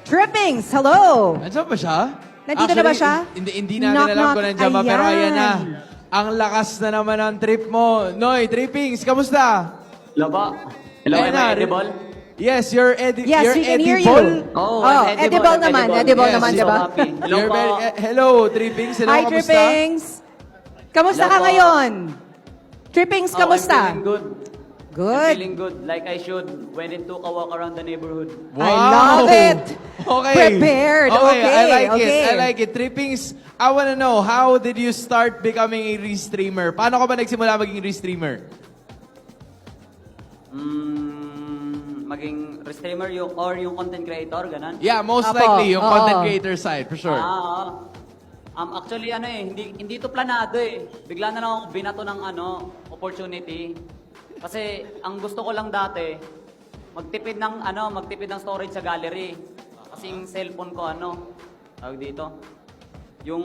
Trippings, hello! Nandiyan ba siya? Nandito na ba siya? Hindi natin Knock, alam knock. kung nandiyan ba, pero Ayan. ayan na. Ang lakas na naman ng trip mo. Noy, Trippings, kamusta? Laba. Hello, Ayan am I na. edible? Yes, you're Yes, you're we can hear edible. you. Oh, Oh, I'm edible naman, edible Yes, naman, so diba? happy. Hello You're po. hello, Trippings. Hello, Hi, kamusta? Trippings! Kamusta Hello ka po. ngayon? Trippings, Oh, kamusta? I'm feeling good. I'm Good. feeling good, like I should when it took a walk around the neighborhood. I love it. Okay. Prepared. Okay, I like it. okay. I like it. Trippings, I wanna know, how did you start becoming a restreamer? Paano ka ba nagsimula maging restreamer? Maging streamer yung content creator, ganun? Yeah, most Apo, likely, yung oo. content creator side, for sure. Actually, hindi to planado eh. Bigla na lang ako binato ng opportunity. Kasi ang gusto ko lang dati, magtipid ng storage sa gallery. Kasi yung cellphone ko, tawag dito, yung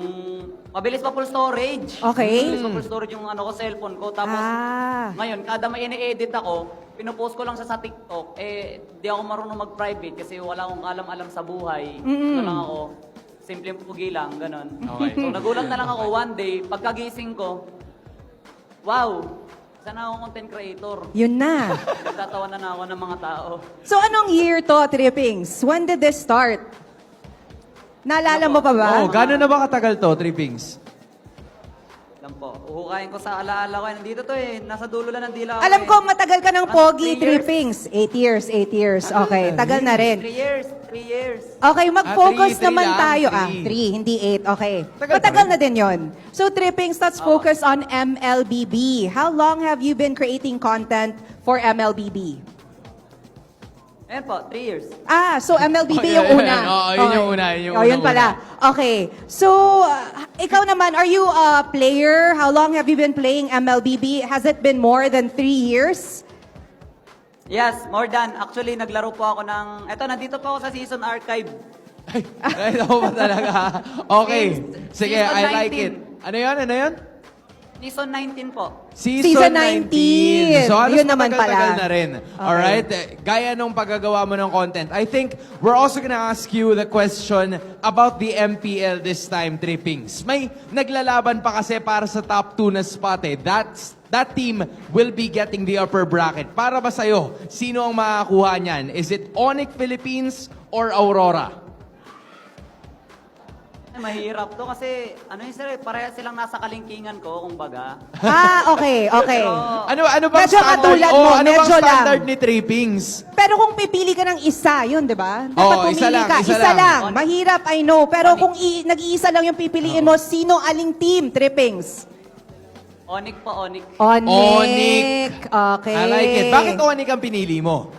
mabilis pa full storage. Okay. Mabilis pa full storage yung cellphone ko. Tapos, ngayon, kada may ini-edit ako, pinupost ko lang siya sa TikTok, di ako marunong mag-private kasi wala akong alam-alam sa buhay. Ano lang ako, simpleng pugi lang, ganun. Okay. So, nagulat na lang ako one day, pagkagising ko, wow, sana akong content creator. Yun na. Nagtatawa na ako ng mga tao. So, anong year to, Trippings? When did this start? Naalala mo pa ba? Oh, gano'n na ba katagal to, Trippings? Alam po, uhukayin ko sa alaala ko. Nandito to eh, nasa dulo lang ng dila ko. Alam ko, matagal ka ng pogi, 3 years. Trippings. 8 years. Okay, tagal na rin. 3 years, 3 years. Okay, mag-focus three naman lang, tayo. 3. Hindi 8. Okay. Tagal Matagal pa rin. na din yon. So, Trippings, let's focus on MLBB. How long have you been creating content for MLBB? Ayan po, 3 years. So MLBB Oh, yung yeah, una. yeah. Oo, yun yung una, yun yung Oh, yun unang-una. pala. Okay. So, ikaw naman, are you a player? How long have you been playing MLBB? Has it been more than 3 years? Yes, more than. Actually, naglaro po ako ng... Eto, nandito po ako sa season archive. Ay, ako ba talaga? Okay. Sige, Season I like 19. it. Ano yun? Ano yun? Season 19 po. Season 19. So, halos Yun naman matagal-tagal pala. na rin. Alright? Gaya nung paggagawa mo ng content. I think we're also gonna ask you the question about the MPL this time, Trippings. May naglalaban pa kasi para sa top 2 na spot eh. That team will be getting the upper bracket. Para ba sa'yo, sino ang makakuha niyan? Is it Onyx Philippines or Aurora? Mahirap to kasi, parehas silang nasa kalingkingan ko, kumbaga. Okay. Ano bang Medyo standard? katulad mo, ano bang medyo lang. standard ni Trippings? Pero kung pipili ka ng isa, yun, di ba? Dapat Oo, pumili isa lang, ka. isa Isa lang. lang. Mahirap, I know. Pero kung nag-iisa lang yung pipiliin mo, sino aling team, Trippings? Onyx po, Onyx. Onyx. Okay. I like it. Bakit Onyx ang pinili mo?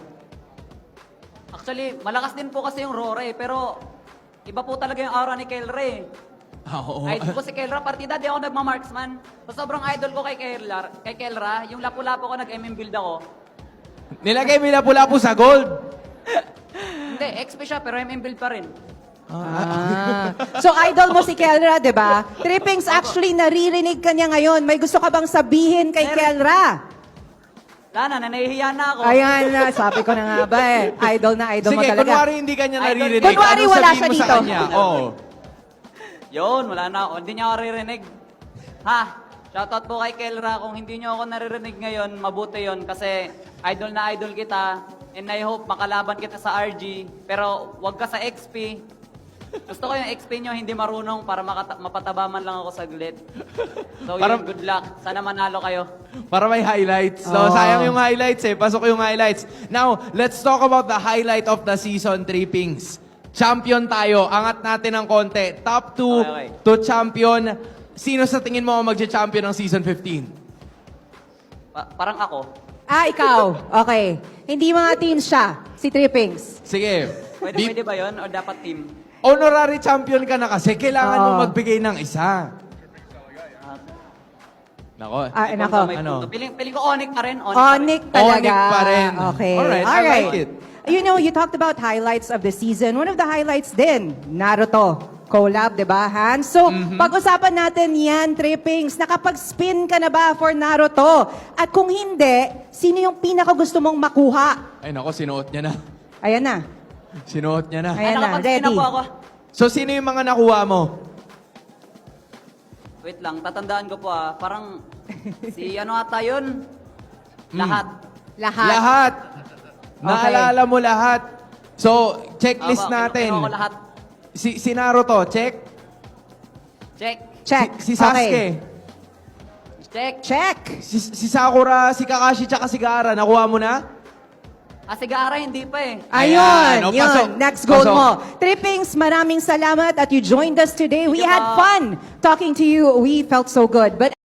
Actually, malakas din po kasi yung Rora eh, pero iba po talaga yung aura ni Kelra eh. Oo. Idol ko si Kelra, partida di ako nagmamarksman. So, sobrang idol ko kay Kelra, yung lapu-lapu ko, nag-MM build ako. Nilagay mo lapu-lapu sa gold. Hindi, XP siya, pero MM build pa rin. So, idol mo si Kelra, di ba? Trippings, actually, naririnig ka niya ngayon. May gusto ka bang sabihin kay Meron. Kelra? Lana, nahihiya na ako. Ayan na, sabi ko na nga ba eh. Idol na idol mo Sige, talaga. kunwari hindi kanya Idol. naririnig. Kunwari Anong wala sabihin siya mo dito. sa kanya? Oo. Yun, wala na ako. Hindi niya ako ririnig. Ha? Shoutout po kay Kelra. Kung hindi niyo ako naririnig ngayon, mabuti yon kasi idol na idol kita. And I hope makalaban kita sa RG. Pero wag ka sa XP. Gusto ko yung XP nyo hindi marunong para mapataba man lang ako saglit. So yun, good luck. Sana manalo kayo. Para may highlights. So, sayang yung highlights eh. Pasok yung highlights. Now, let's talk about the highlight of the season, Trippings. Champion tayo. Angat natin ng konti. Top 2 Okay. to champion. Sino sa tingin mo ang magcha-champion ng season 15? Parang ako. Ikaw. Okay. Hindi mga teams siya. Si Trippings. Sige. Pwede ba yun? O dapat team? Honorary champion ka na kasi. Kailangan mo Oo. magbigay ng isa. Nako. Nako. May Ano? punto. Piling ko Onyx pa rin. Onyx talaga. Onyx pa rin. Okay. Alright, I Alright. like it. You know, you talked about highlights of the season. One of the highlights din, Naruto. Collab, di ba, Han? So, pag-usapan natin yan, Trippings. Nakapag-spin ka na ba for Naruto? At kung hindi, sino yung pinaka gusto mong makuha? Ay nako, sinuot niya na. Ayan na. Sinuot niya na. Ayan na, nakapag-spin ready. po ako. So, sino yung mga nakuha mo? Wait lang, tatandaan ko po Parang si ano ata yun? Lahat. Lahat. Lahat. Naalala mo lahat. So, checklist Aba, natin. kinuha ko lahat. Si Naruto, check. Check. Check. Si Sasuke. Okay. Check. Check. Si Sakura, si Kakashi, tsaka si Gaara. Nakuha mo na? Si Gaara hindi pa eh. Ayun, Ayan, o, yun. pasok. Next goal Pasok. mo. Trippings, maraming salamat at you joined us today. We Thank you had po. fun talking to you. We felt so good. But